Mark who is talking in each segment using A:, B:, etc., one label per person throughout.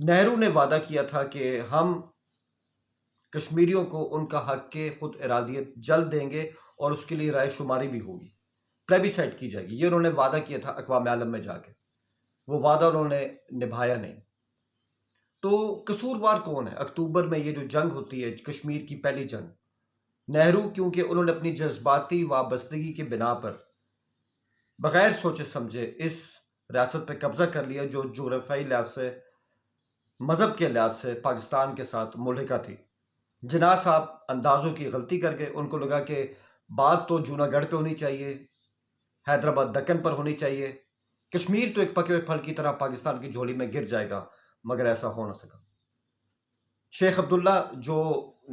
A: نہرو نے وعدہ کیا تھا کہ ہم کشمیریوں کو ان کا حق کے خود ارادیت جلد دیں گے اور اس کے لیے رائے شماری بھی ہوگی، پلیبیسائٹ کی جائے گی۔ یہ انہوں نے وعدہ کیا تھا اقوام عالم میں جا کے، وہ وعدہ انہوں نے نبھایا نہیں۔ تو قصوروار کون ہے؟ اکتوبر میں یہ جو جنگ ہوتی ہے، کشمیر کی پہلی جنگ، نہرو کیونکہ انہوں نے اپنی جذباتی وابستگی کی بنا پر بغیر سوچے سمجھے اس ریاست پہ قبضہ کر لیا جو جغرافیائی لحاظ سے، مذہب کے لحاظ سے پاکستان کے ساتھ ملحقہ تھی۔ جناح صاحب اندازوں کی غلطی کر گئے، ان کو لگا کہ بات تو جوناگڑھ پہ ہونی چاہیے، حیدرآباد دکن پر ہونی چاہیے، کشمیر تو ایک پکے ہوئے پھل کی طرح پاکستان کی جھولی میں گر جائے گا، مگر ایسا ہو نہ سکا۔ شیخ عبداللہ جو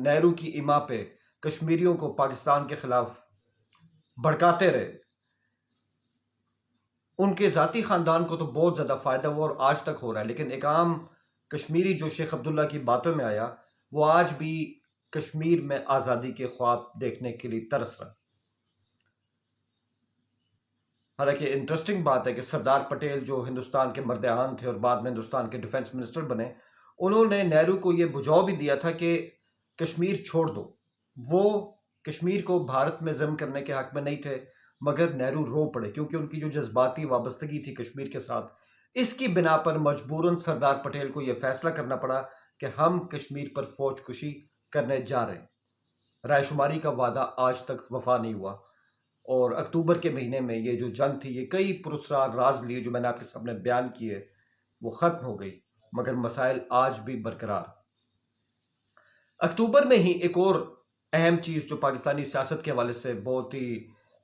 A: نہرو کی ایما پہ کشمیریوں کو پاکستان کے خلاف بھڑکاتے رہے، ان کے ذاتی خاندان کو تو بہت زیادہ فائدہ ہوا اور آج تک ہو رہا ہے، لیکن ایک عام کشمیری جو شیخ عبداللہ کی باتوں میں آیا، وہ آج بھی کشمیر میں آزادی کے خواب دیکھنے کے لیے ترس رہا ہے۔ حالانکہ انٹرسٹنگ بات ہے کہ سردار پٹیل جو ہندوستان کے مرد آہن تھے اور بعد میں ہندوستان کے ڈیفنس منسٹر بنے، انہوں نے نہرو کو یہ بجھاؤ بھی دیا تھا کہ کشمیر چھوڑ دو۔ وہ کشمیر کو بھارت میں ضم کرنے کے حق میں نہیں تھے، مگر نہرو رو پڑے کیونکہ ان کی جو جذباتی وابستگی تھی کشمیر کے ساتھ، اس کی بنا پر مجبوراً سردار پٹیل کو یہ فیصلہ کرنا پڑا کہ ہم کشمیر پر فوج کشی کرنے جا رہے ہیں۔ رائے شماری کا وعدہ آج تک وفا نہیں ہوا، اور اکتوبر کے مہینے میں یہ جو جنگ تھی، یہ کئی پراسرار راز لیے جو میں نے آپ کے سامنے بیان کیے، وہ ختم ہو گئی، مگر مسائل آج بھی برقرار۔ اکتوبر میں ہی ایک اور اہم چیز جو پاکستانی سیاست کے حوالے سے بہت ہی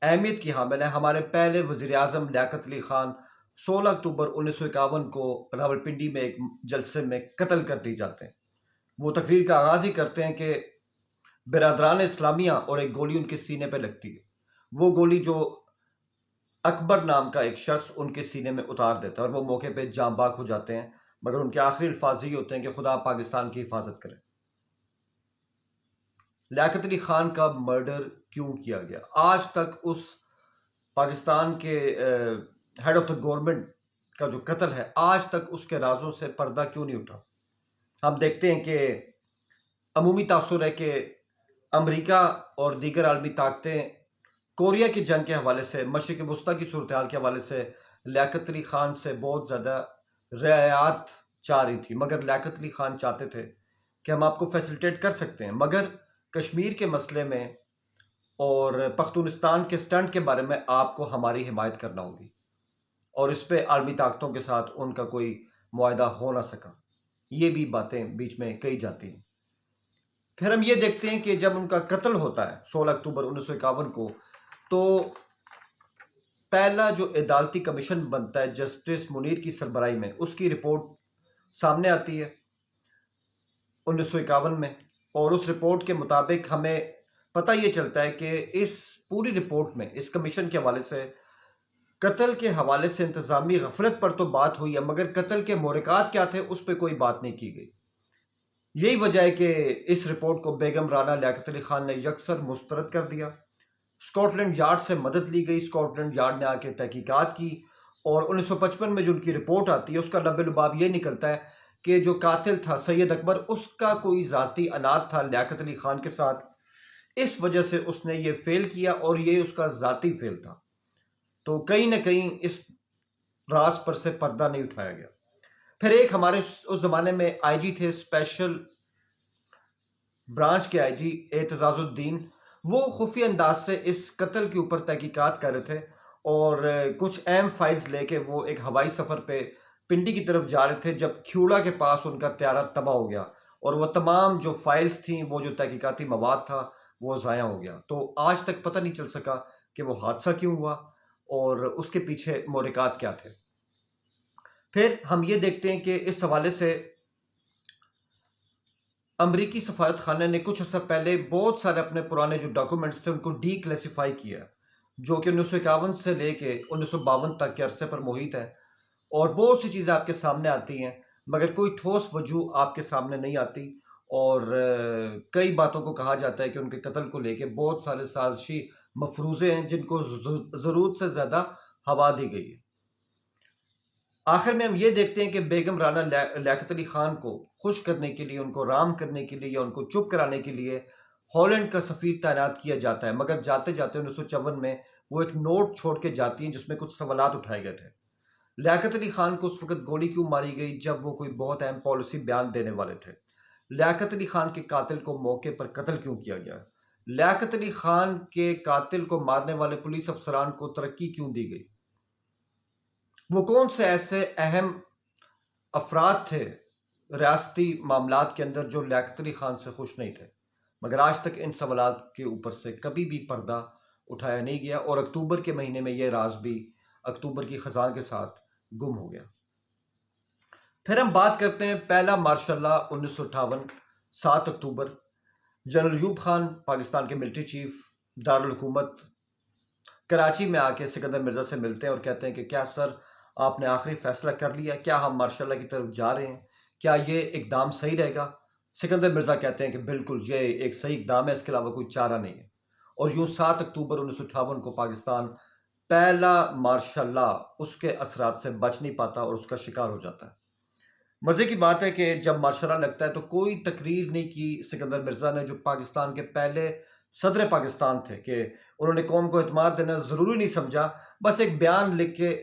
A: اہمیت کی حامل ہے، ہمارے پہلے وزیر اعظم لیاقت علی خان 16 اکتوبر 1951 کو راولپنڈی میں ایک جلسے میں قتل کر دی جاتے ہیں۔ وہ تقریر کا آغاز ہی کرتے ہیں کہ برادران اسلامیہ، اور ایک گولی ان کے سینے پہ لگتی ہے، وہ گولی جو اکبر نام کا ایک شخص ان کے سینے میں اتار دیتا ہے، اور وہ موقع پہ جاں باک ہو جاتے ہیں، مگر ان کے آخری الفاظ یہ ہوتے ہیں کہ خدا پاکستان کی حفاظت کرے۔ لیاقت علی خان کا مرڈر کیوں کیا گیا؟ آج تک اس پاکستان کے ہیڈ آف دا گورنمنٹ کا جو قتل ہے، آج تک اس کے رازوں سے پردہ کیوں نہیں اٹھا؟ ہم دیکھتے ہیں کہ عمومی تاثر ہے کہ امریکہ اور دیگر عالمی طاقتیں کوریا کی جنگ کے حوالے سے، مشرق وسطیٰ کی صورتحال کے حوالے سے لیاقت علی خان سے بہت زیادہ رعایات چاہ رہی تھی، مگر لیاقت علی خان چاہتے تھے کہ ہم آپ کو فیسلٹیٹ کر سکتے ہیں، مگر کشمیر کے مسئلے میں اور پختونستان کے سٹنٹ کے بارے میں آپ کو ہماری حمایت کرنا ہوگی، اور اس پہ عالمی طاقتوں کے ساتھ ان کا کوئی معاہدہ ہو نہ سکا۔ یہ بھی باتیں بیچ میں کہی جاتی ہیں۔ پھر ہم یہ دیکھتے ہیں کہ جب ان کا قتل ہوتا ہے 16 اکتوبر 1951 کو، تو پہلا جو عدالتی کمیشن بنتا ہے جسٹس منیر کی سربراہی میں، اس کی رپورٹ سامنے آتی ہے 1951 میں، اور اس رپورٹ کے مطابق ہمیں پتہ یہ چلتا ہے کہ اس پوری رپورٹ میں اس کمیشن کے حوالے سے قتل کے حوالے سے انتظامی غفلت پر تو بات ہوئی ہے، مگر قتل کے محرکات کیا تھے اس پہ کوئی بات نہیں کی گئی۔ یہی وجہ ہے کہ اس رپورٹ کو بیگم رانا لیاقت علی خان نے یکسر مسترد کر دیا۔ اسکاٹ لینڈ یارڈ سے مدد لی گئی، اسکاٹ لینڈ یارڈ نے آ کے تحقیقات کی، اور 1955 میں جو ان کی رپورٹ آتی ہے اس کا لب لباب یہ نکلتا ہے کہ جو قاتل تھا سید اکبر، اس کا کوئی ذاتی عناد تھا لیاقت علی خان کے ساتھ، اس وجہ سے اس نے یہ فیل کیا، اور یہ اس کا ذاتی فیل تھا۔ تو کہیں نہ کہیں اس راز پر سے پردہ نہیں اٹھایا گیا۔ پھر ایک ہمارے اس زمانے میں آئی جی تھے، اسپیشل برانچ کے آئی جی اعتزاز الدین، وہ خفیہ انداز سے اس قتل کے اوپر تحقیقات کر رہے تھے، اور کچھ اہم فائلز لے کے وہ ایک ہوائی سفر پہ پنڈی کی طرف جا رہے تھے، جب کھیوڑا کے پاس ان کا طیارہ تباہ ہو گیا، اور وہ تمام جو فائلز تھیں، وہ جو تحقیقاتی مواد تھا، وہ ضائع ہو گیا۔ تو آج تک پتہ نہیں چل سکا کہ وہ حادثہ کیوں ہوا اور اس کے پیچھے محرکات کیا تھے۔ پھر ہم یہ دیکھتے ہیں کہ اس حوالے سے امریکی سفارت خانے نے کچھ عرصہ پہلے بہت سارے اپنے پرانے جو ڈاکومنٹس تھے ان کو ڈی کلیسیفائی کیا، جو کہ 1951 سے لے کے 1952 تک کے عرصے پر محیط ہے، اور بہت سی چیزیں آپ کے سامنے آتی ہیں، مگر کوئی ٹھوس وجوہ آپ کے سامنے نہیں آتی، اور کئی باتوں کو کہا جاتا ہے کہ ان کے قتل کو لے کے بہت سارے سازشی مفروضے ہیں جن کو ضرورت سے زیادہ ہوا دی گئی ہے۔ آخر میں ہم یہ دیکھتے ہیں کہ بیگم رانا لیاقت علی خان کو خوش کرنے کے لیے، ان کو رام کرنے کے لیے یا ان کو چپ کرانے کے لیے ہالینڈ کا سفیر تعینات کیا جاتا ہے، مگر جاتے جاتے 1954 میں وہ ایک نوٹ چھوڑ کے جاتی ہیں جس میں کچھ سوالات اٹھائے گئے تھے۔ لیاقت علی خان کو اس وقت گولی کیوں ماری گئی جب وہ کوئی بہت اہم پالیسی بیان دینے والے تھے؟ لیاقت علی خان کے قاتل کو موقع پر قتل کیوں کیا گیا؟ لیاقت علی خان کے قاتل کو مارنے والے پولیس افسران کو ترقی کیوں دی گئی؟ وہ کون سے ایسے اہم افراد تھے ریاستی معاملات کے اندر جو لیاقت علی خان سے خوش نہیں تھے؟ مگر آج تک ان سوالات کے اوپر سے کبھی بھی پردہ اٹھایا نہیں گیا، اور اکتوبر کے مہینے میں یہ راز بھی اکتوبر کی خزاں کے ساتھ گم ہو گیا۔ پھر ہم بات کرتے ہیں پہلا مارشل لا 1958، 7 اکتوبر۔ جنرل ایوب خان پاکستان کے ملٹری چیف دارالحکومت کراچی میں آ کے سکندر مرزا سے ملتے ہیں اور کہتے ہیں کہ کیا سر آپ نے آخری فیصلہ کر لیا؟ کیا ہم مارشل لا کی طرف جا رہے ہیں؟ کیا یہ اقدام صحیح رہے گا؟ سکندر مرزا کہتے ہیں کہ بالکل یہ ایک صحیح اقدام ہے، اس کے علاوہ کوئی چارہ نہیں ہے۔ اور یوں 7 اکتوبر 1958 کو پاکستان پہلا مارشل لا اس کے اثرات سے بچ نہیں پاتا اور اس کا شکار ہو جاتا ہے۔ مزے کی بات ہے کہ جب مارشل لا لگتا ہے تو کوئی تقریر نہیں کی سکندر مرزا نے، جو پاکستان کے پہلے صدر پاکستان تھے، کہ انہوں نے قوم کو اعتماد دینا ضروری نہیں سمجھا، بس ایک بیان لکھ کے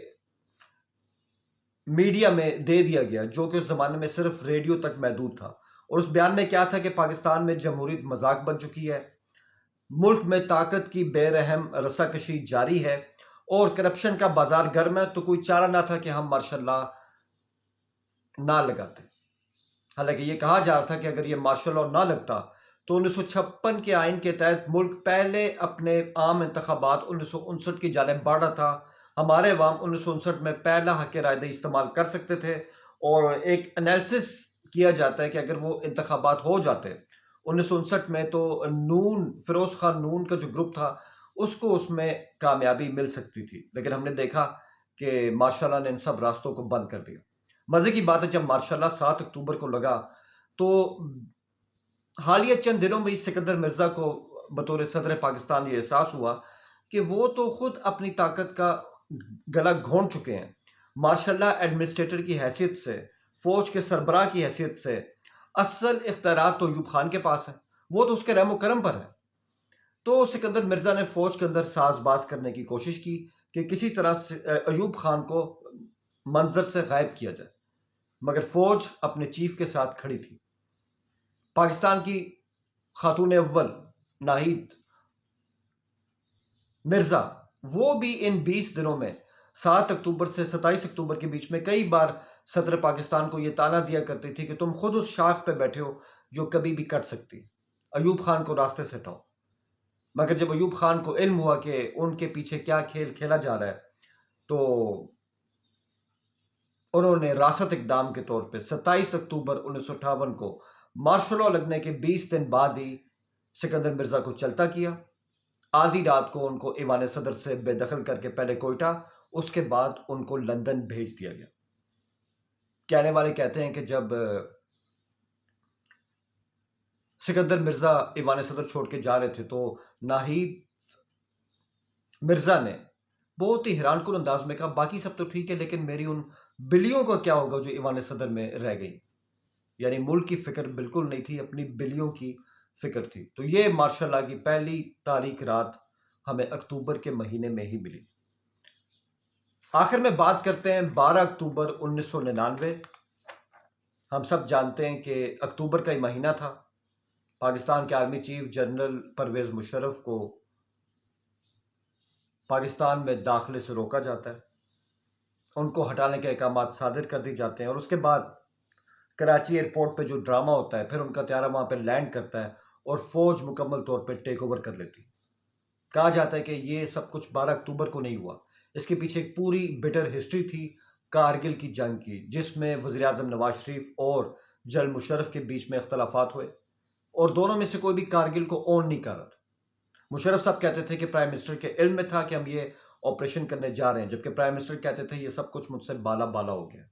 A: میڈیا میں دے دیا گیا جو کہ اس زمانے میں صرف ریڈیو تک محدود تھا۔ اور اس بیان میں کیا تھا کہ پاکستان میں جمہوریت مذاق بن چکی ہے، ملک میں طاقت کی بے رحم رساکشی جاری ہے اور کرپشن کا بازار گرم ہے، تو کوئی چارہ نہ تھا کہ ہم مارشل لا نہ لگاتے۔ حالانکہ یہ کہا جا رہا تھا کہ اگر یہ مارشل لا نہ لگتا تو 1956 کے آئین کے تحت ملک پہلے اپنے عام انتخابات 1959 کی جانب بڑھ رہا تھا، ہمارے عوام 1959 میں پہلا حق رائے دہی استعمال کر سکتے تھے، اور ایک انالیسس کیا جاتا ہے کہ اگر وہ انتخابات ہو جاتے 1959 میں تو نون، فیروز خان نون کا جو گروپ تھا اس کو اس میں کامیابی مل سکتی تھی، لیکن ہم نے دیکھا کہ ماشاء اللہ نے ان سب راستوں کو بند کر دیا۔ مزے کی بات ہے جب مارشل لا 7 اکتوبر کو لگا تو حالیہ چند دنوں میں ہی سکندر مرزا کو بطور صدر پاکستان یہ احساس ہوا کہ وہ تو خود اپنی طاقت کا گلا گھونٹ چکے ہیں۔ مارشل لا ایڈمنسٹریٹر کی حیثیت سے، فوج کے سربراہ کی حیثیت سے اصل اختیارات تو ایوب خان کے پاس ہیں، وہ تو اس کے رحم و کرم پر ہے۔ تو سکندر مرزا نے فوج کے اندر ساز باز کرنے کی کوشش کی کہ کسی طرح ایوب خان کو منظر سے غائب کیا جائے، مگر فوج اپنے چیف کے ساتھ کھڑی تھی۔ پاکستان کی خاتون اول ناہید مرزا، وہ بھی ان 20 دنوں میں 7 اکتوبر سے 27 اکتوبر کے بیچ میں کئی بار صدر پاکستان کو یہ تانا دیا کرتی تھی کہ تم خود اس شاخ پہ بیٹھے ہو جو کبھی بھی کٹ سکتی، ایوب خان کو راستے سے ہٹاؤ۔ مگر جب ایوب خان کو علم ہوا کہ ان کے پیچھے کیا کھیل کھیلا جا رہا ہے تو انہوں نے راست اقدام کے طور پہ 27 اکتوبر 1958 کو مارشل لا لگنے کے 20 دن بعد ہی سکندر مرزا کو چلتا کیا۔ آدھی رات کو ان کو ایوان صدر سے بے دخل کر کے پہلے کوئٹہ، اس کے بعد ان کو لندن بھیج دیا گیا۔ کہنے والے کہتے ہیں کہ جب سکندر مرزا ایوان صدر چھوڑ کے جا رہے تھے تو ناہید مرزا نے بہت ہی حیران کن انداز میں کہا باقی سب تو ٹھیک ہے لیکن میری ان بلیوں کا کیا ہوگا جو ایوان صدر میں رہ گئی؟ یعنی ملک کی فکر بالکل نہیں تھی، اپنی بلیوں کی فکر تھی۔ تو یہ مارشل لا کی پہلی تاریخ رات ہمیں اکتوبر کے مہینے میں ہی ملی۔ آخر میں بات کرتے ہیں 12 اکتوبر 1999۔ ہم سب جانتے ہیں کہ اکتوبر کا ہی مہینہ تھا، پاکستان کے army chief general Pervez Musharraf کو پاکستان میں داخلے سے روکا جاتا ہے، ان کو ہٹانے کے احکامات صادر کر دی جاتے ہیں، اور اس کے بعد کراچی ایئرپورٹ پہ جو ڈرامہ ہوتا ہے، پھر ان کا طیارہ وہاں پہ لینڈ کرتا ہے اور فوج مکمل طور پہ ٹیک اوور کر لیتی۔ کہا جاتا ہے کہ یہ سب کچھ 12 اکتوبر کو نہیں ہوا، اس کے پیچھے ایک پوری بٹر ہسٹری تھی کارگل کی جنگ کی، جس میں وزیر اعظم نواز شریف اور جنرل مشرف کے بیچ میں اختلافات ہوئے، اور دونوں میں سے کوئی بھی کارگل کو اون نہیں کر رہا تھا۔ مشرف صاحب کہتے تھے کہ پرائم منسٹر کے علم میں تھا کہ ہم یہ آپریشن کرنے جا رہے ہیں، جبکہ پرائم منسٹر کہتے تھے یہ سب کچھ مجھ سے بالا بالا ہو گیا۔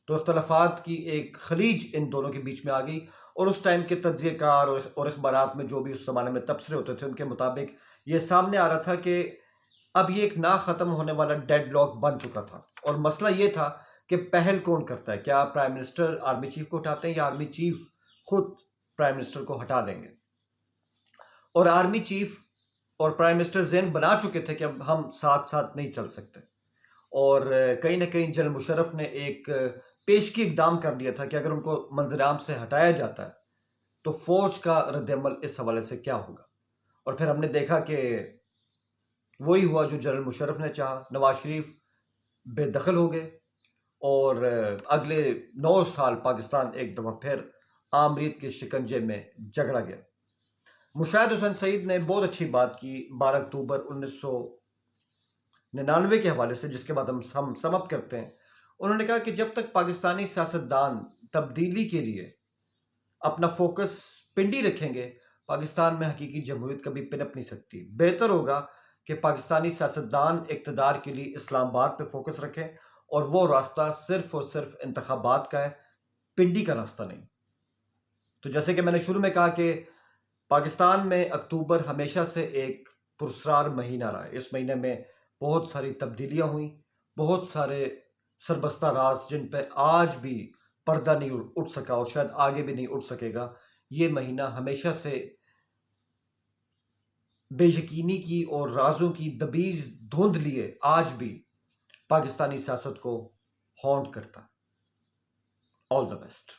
A: تو اختلافات کی ایک خلیج ان دونوں کے بیچ میں آ گئی، اور اس ٹائم کے تجزیہ کار اور اخبارات میں جو بھی اس زمانے میں تبصرے ہوتے تھے ان کے مطابق یہ سامنے آ رہا تھا کہ اب یہ ایک نہ ختم ہونے والا ڈیڈ لاک بن چکا تھا، اور مسئلہ یہ تھا کہ پہل کون کرتا ہے، کیا پرائم منسٹر آرمی چیف کو اٹھاتے ہیں یا آرمی چیف خود پرائم منسٹر کو ہٹا دیں گے؟ اور آرمی چیف اور پرائم منسٹر ذہن بنا چکے تھے کہ اب ہم ساتھ ساتھ نہیں چل سکتے، اور کہیں نہ کہیں جنرل مشرف نے ایک پیشگی اقدام کر دیا تھا کہ اگر ان کو منظر عام سے ہٹایا جاتا ہے تو فوج کا رد عمل اس حوالے سے کیا ہوگا۔ اور پھر ہم نے دیکھا کہ وہی ہوا جو جنرل مشرف نے چاہا، نواز شریف بے دخل ہو گئے، اور اگلے 9 سال پاکستان ایک دفعہ پھر آمریت کے شکنجے میں جگڑا گیا۔ مشاہد حسین سعید نے بہت اچھی بات کی 12 اکتوبر 1999 کے حوالے سے، جس کے بعد ہم سم اپ کرتے ہیں۔ انہوں نے کہا کہ جب تک پاکستانی سیاستدان تبدیلی کے لیے اپنا فوکس پنڈی رکھیں گے، پاکستان میں حقیقی جمہوریت کبھی پنپ نہیں سکتی۔ بہتر ہوگا کہ پاکستانی سیاستدان اقتدار کے لیے اسلام آباد پہ فوکس رکھیں، اور وہ راستہ صرف اور صرف انتخابات کا ہے، پنڈی کا راستہ نہیں۔ تو جیسے کہ میں نے شروع میں کہا کہ پاکستان میں اکتوبر ہمیشہ سے ایک پراسرار مہینہ رہا ہے۔ اس مہینے میں بہت ساری تبدیلیاں ہوئیں، بہت سارے سربستہ راز جن پہ آج بھی پردہ نہیں اٹھ سکا، اور شاید آگے بھی نہیں اٹھ سکے گا۔ یہ مہینہ ہمیشہ سے بے یقینی کی اور رازوں کی دبیز دھند لیے آج بھی پاکستانی سیاست کو ہانٹ کرتا۔ آل دا بیسٹ۔